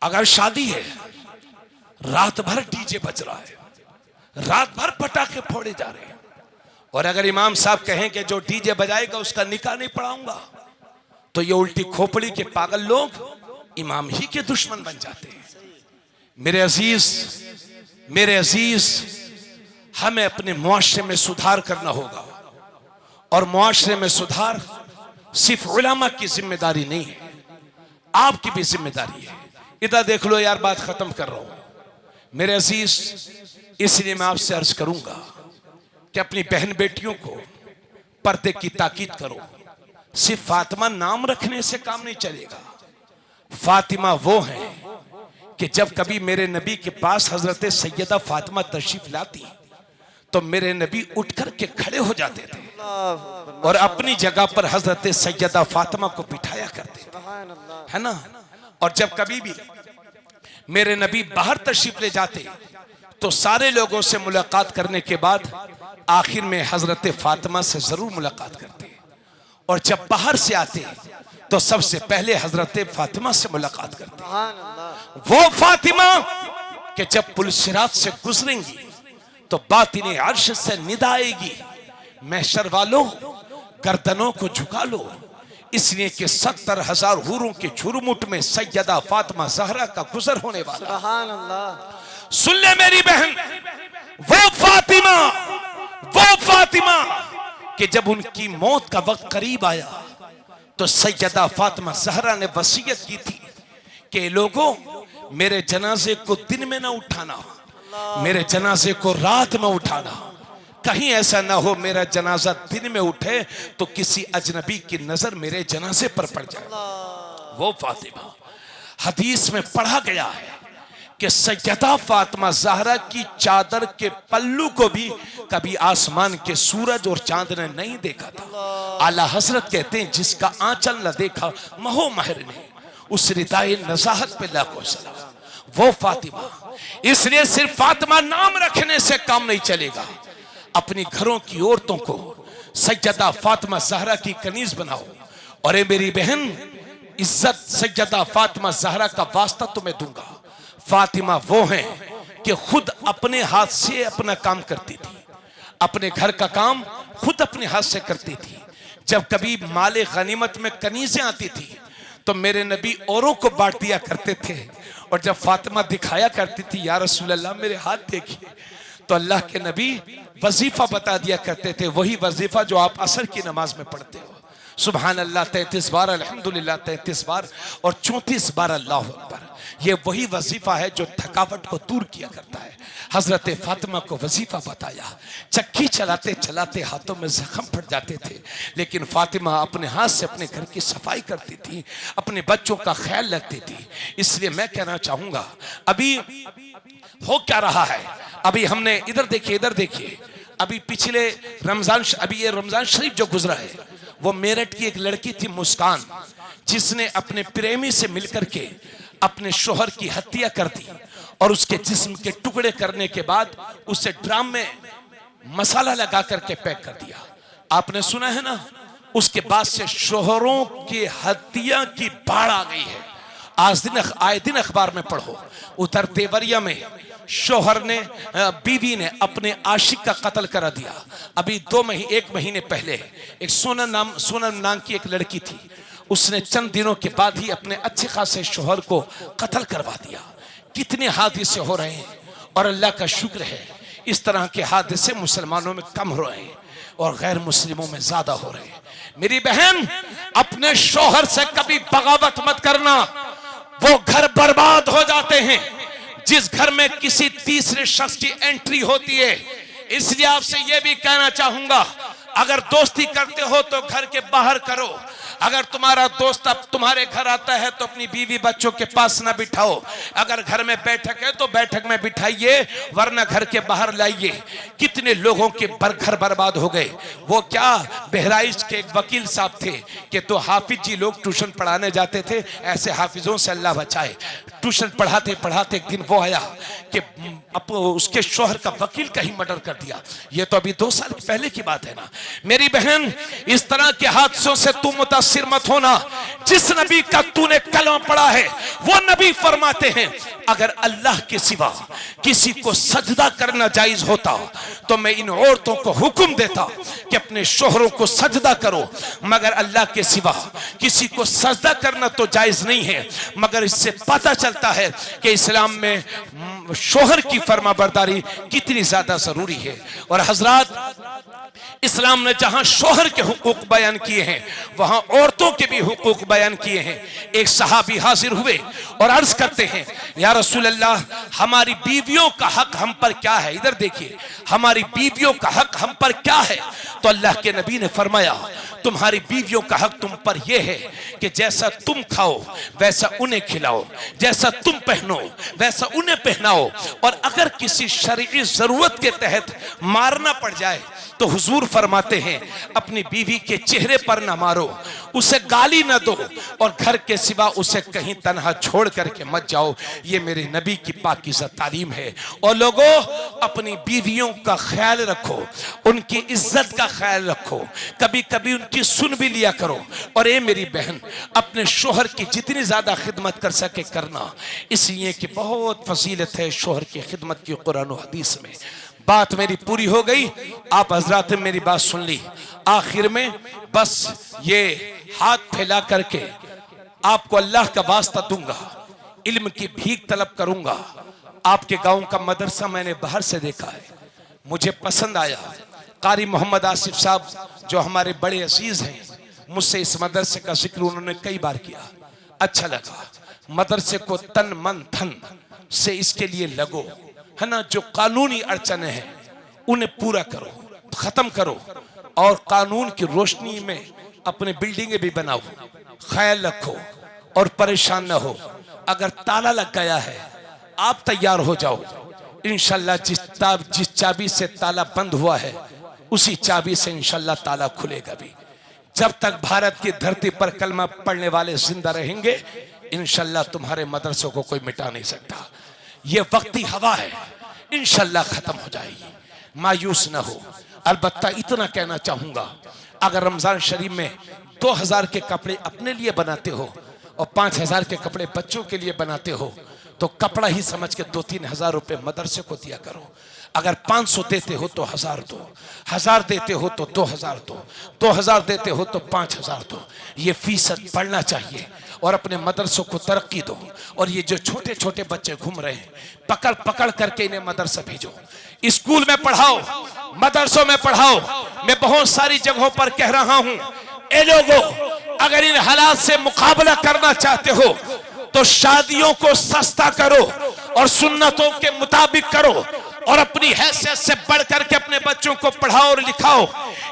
अगर शादी है, रात भर डीजे बज रहा है, रात भर पटाखे फोड़े जा रहे हैं, और अगर इमाम साहब कहें कि जो डीजे बजाएगा उसका निकाह नहीं पढ़ाऊंगा, तो ये उल्टी खोपड़ी के पागल लोग इमाम ही के दुश्मन बन जाते हैं। मेरे अजीज, हमें अपने मुआशरे में सुधार करना होगा, और मुआशरे में सुधार सिर्फ उलमा की जिम्मेदारी नहीं है, आपकी भी जिम्मेदारी है। इधर देख लो यार, बात खत्म कर रहा हूं मेरे अजीज। इसलिए मैं आपसे अर्ज करूंगा कि अपनी बहन बेटियों को पर्दे की ताकीद करो। सिर्फ फातिमा नाम रखने से काम नहीं चलेगा। फातिमा वो है कि जब कभी मेरे नबी के पास हजरत सैयदा फातिमा तशरीफ लाती तो मेरे नबी उठ कर के खड़े हो जाते थे और अपनी जगह पर हजरत सैयदा फातिमा को बिठाया करते थे, है ना। और जब कभी भी मेरे नबी बाहर तशरीफ ले जाते तो सारे लोगों से मुलाकात करने के बाद आखिर में हजरत फातिमा से जरूर मुलाकात करते, और जब बाहर से आते तो सबसे पहले हजरत फातिमा से मुलाकात करते। वो फातिमा कि जब पुलसिरात से गुजरेंगी तो बातिने अर्श से निदा आएगी, महशर वालों गर्दनों को झुका लो, इसलिए कि 70,000 हूरों के झुरमुट में सैयदा फातिमा ज़हरा का गुजर होने वाला। सुभान अल्लाह। सुन ले मेरी बहन, वो फातिमा कि जब उनकी मौत का वक्त करीब आया तो सैयदा फातिमा ज़हरा ने वसीयत की थी कि लोगों, मेरे जनाजे को दिन में ना उठाना, मेरे जनाजे को रात में उठाना, कहीं ऐसा ना हो मेरा जनाजा दिन में उठे तो किसी अजनबी की नजर मेरे जनाजे पर पड़ जाए। वो फातिमा, हदीस में पढ़ा गया है कि सैयदा फातिमा ज़हरा की चादर के पल्लू को भी कभी आसमान के सूरज और चांद ने नहीं देखा था। आला हजरत कहते हैं, जिसका आंचल न देखा महो महर ने, उस रिदाए नज़ाहत पे लाखों सलाम। वो फातिमा, इसलिए सिर्फ फातिमा नाम रखने से काम नहीं चलेगा। अपनी घरों की औरतों को सैयदा फातिमा ज़हरा की कनीज बनाओ। और ए मेरी बहन, इज्जत सैयदा फातिमा ज़हरा का वास्ता तुम्हें दूंगा। फातिमा वो हैं कि खुद अपने हाथ से अपना काम करती थी, अपने घर का काम खुद अपने हाथ से करती थी। जब कभी माले गनीमत में कनीजें आती थी तो मेरे नबी औरों को बांट दिया करते थे, और जब फातिमा दिखाया करती थी, या रसूल अल्लाह मेरे हाथ देखिए, तो अल्लाह के नबी वजीफा बता दिया करते थे, वही वजीफा जो आप असर की नमाज में पढ़ते हो। सुभान अल्लाह 33 बार, अल्हम्दुलिल्लाह 33 बार, और 34 बार अल्लाह अकबर। ये वही वजीफा है जो थकावट को दूर किया करता है। हजरत फातिमा को वजीफा बताया, चक्की चलाते चलाते हाथों में जख्म फट जाते थे, लेकिन फातिमा अपने हाथ से अपने घर की सफाई करती थी, अपने बच्चों का ख्याल रखती थी। इसलिए मैं कहना चाहूंगा, अभी हो क्या रहा है, अभी हमने इधर देखिए, अभी पिछले रमजान, अभी ये रमजान शरीफ जो गुजरा है, वो मेरठ की एक लड़की थी मुस्कान, जिसने अपने प्रेमी से मिलकर के अपने शोहर की हत्या कर दी, और उसके जिस्म के टुकड़े करने के बाद उसे ड्राम में मसाला लगा करके पैक कर दिया। आपने सुना है ना, उसके बाद से शोहरों की हत्या की बाढ़ आ गई है। आए दिन अखबार में पढ़ो, उधर देवरिया में शोहर ने, बीवी ने अपने आशिक का कत्ल करा दिया। अभी 1 महीने पहले एक सोनम नाम की एक लड़की थी, उसने चंद दिनों के बाद ही अपने अच्छे खासे शोहर को कत्ल करवा दिया। कितने हादसे हो रहे हैं, और अल्लाह का शुक्र है इस तरह के हादसे मुसलमानों में कम हो रहे हैं और गैर मुस्लिमों में ज्यादा हो रहे हैं। मेरी बहन, अपने शोहर से कभी बगावत मत करना, वो घर बर्बाद हो जाते हैं जिस घर में किसी तीसरे शख्स की एंट्री होती है। इसलिए आपसे यह भी कहना चाहूंगा, अगर दोस्ती करते हो तो घर के बाहर करो। अगर तुम्हारा दोस्त अब तुम्हारे घर आता है तो अपनी बीवी बच्चों के पास ना बिठाओ। अगर घर में बैठक है तो बैठक में बिठाइए, वरना घर के बाहर लाइए। कितने लोगों के घर बर्बाद हो गए। वो क्या, बहराइच के एक वकील साहब थे कि तो हाफिज जी लोग ट्यूशन पढ़ाने जाते थे, ऐसे हाफिजों से अल्लाह बचाए। ट्यूशन पढ़ाते पढ़ाते एक दिन वो आया कि उसके शौहर का वकील का ही मर्डर कर दिया। ये तो अभी 2 साल पहले की बात है ना। मेरी बहन, इस तरह के हादसों से तू मुतासिर मत होना। जिस नबी का तूने कलमा पढ़ा है वो नबी फरमाते हैं, अगर अल्लाह के सिवा किसी को सजदा करना जायज होता तो मैं इन औरतों को हुक्म देता कि अपने शोहरों को सजदा करो, मगर अल्लाह के सिवा किसी को सजदा करना तो जायज नहीं है। मगर इससे पता चलता है कि इस्लाम में शोहर की फरमाबरदारी कितनी ज्यादा जरूरी है। और हजरात, इस्लाम ने जहां शोहर के हुकूक बयान किए हैं वहां औरतों के भी हुकूक बयान किए हैं। एक सहाबी हाजिर हुए और अर्ज करते हैं, या रसूल अल्लाह, हमारी बीवियों का हक हम पर क्या है? इधर देखिए, हमारी बीवियों का हक हम पर क्या है? तो अल्लाह के नबी ने फरमाया, तुम्हारी बीवियों का हक तुम पर यह है कि जैसा तुम खाओ वैसा उन्हें खिलाओ, जैसा तुम पहनो वैसा उन्हें पहनाओ, और अगर किसी शरई जरूरत के तहत मारना पड़ जाए तो हुजूर फरमाते हैं, अपनी बीवी के चेहरे पर ना मारो, उसे गाली ना दो, और घर के सिवा उसे कहीं तन्हा छोड़ करके मत जाओ। ये मेरे नबी की पाकीज़ा तालीम है। और लोगों, अपनी बीवियों का ख्याल रखो, उनकी इज्जत का ख्याल रखो, कभी कभी उनकी सुन भी लिया करो। और ये मेरी बहन, अपने शोहर की जितनी ज्यादा खिदमत कर सके करना, इसलिए कि बहुत फजीलत है शोहर की खिदमत की कुरान और हदीस में। बात मेरी पूरी हो गई, आप हजरात ने मेरी बात सुन ली। आखिर में बस ये हाथ फैला करके आपको अल्लाह का वास्ता दूंगा, इल्म की भीख तलब करूंगा। आपके गांव का मदरसा मैंने बाहर से देखा है, मुझे पसंद आया। कारी मोहम्मद आसिफ साहब जो हमारे बड़े अजीज हैं, मुझसे इस मदरसे का जिक्र उन्होंने कई बार किया, अच्छा लगा। मदरसे को तन मन धन से इसके लिए लगो, है ना। जो कानूनी अड़चने हैं उन्हें पूरा करो, खत्म करो, और कानून की रोशनी में अपने बिल्डिंगें भी बनाओ। ख्याल रखो और परेशान न हो। अगर ताला लग गया है, आप तैयार हो जाओ, इंशाल्लाह जिस चाबी से ताला बंद हुआ है उसी चाबी से इंशाल्लाह ताला खुलेगा भी। जब तक भारत की धरती पर कलमा पढ़ने वाले जिंदा रहेंगे, इंशाल्लाह तुम्हारे मदरसों को कोई मिटा नहीं सकता। ये वक्ती हवा है, इंशाल्लाह खत्म हो जाएगी, मायूस ना हो। अलबत्ता इतना कहना चाहूंगा, अगर रमजान शरीफ में 2000 के कपड़े अपने लिए बनाते हो और 5000 के कपड़े बच्चों के लिए बनाते हो, तो कपड़ा ही समझ के 2-3 हजार रुपए मदरसे को दिया करो। अगर 500 देते हो तो 1000 दो, 1000 देते हो तो 2000 दो, 2000 देते हो तो 5000 दो। ये फीसद पढ़ना चाहिए और अपने मदरसों को तरक्की दो। और ये जो छोटे छोटे बच्चे घूम रहे हैं, पकड़ पकड़ करके इन्हें मदरसा भेजो, स्कूल में पढ़ाओ, मदरसों में पढ़ाओ। मैं बहुत सारी जगहों पर कह रहा हूं, ए लोगों, अगर इन हालात से मुकाबला करना चाहते हो तो शादियों को सस्ता करो और सुन्नतों के मुताबिक करो, और अपनी हैसियत से बढ़ करके अपने बच्चों को पढ़ाओ और लिखाओ।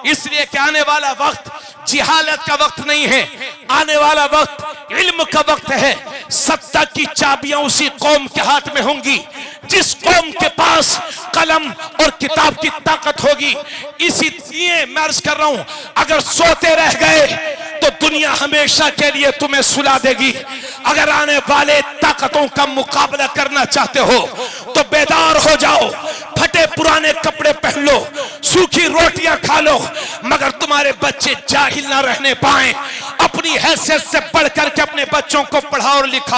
इसलिए कि आने वाला वक्त जिहालत का वक्त नहीं है, आने वाला वक्त इल्म का वक्त है। सत्ता की चाबियां उसी कौम के हाथ में होंगी जिस कौम के पास कलम और किताब की ताकत होगी। इसीलिए मैं अर्ज कर रहा हूं, अगर सोते रह गए तो दुनिया हमेशा के लिए तुम्हें सुला देगी। अगर आने वाले ताकतों का मुकाबला करना चाहते हो तो बेदार हो जाओ, फटे पुराने कपड़े पहन लो, सूखी रोटियां खा लो, मगर तुम्हारे बच्चे जाहिल ना रहने पाए। अपनी हैसियत से बढ़ करके अपने बच्चों को पढ़ाओ और लिखाओ।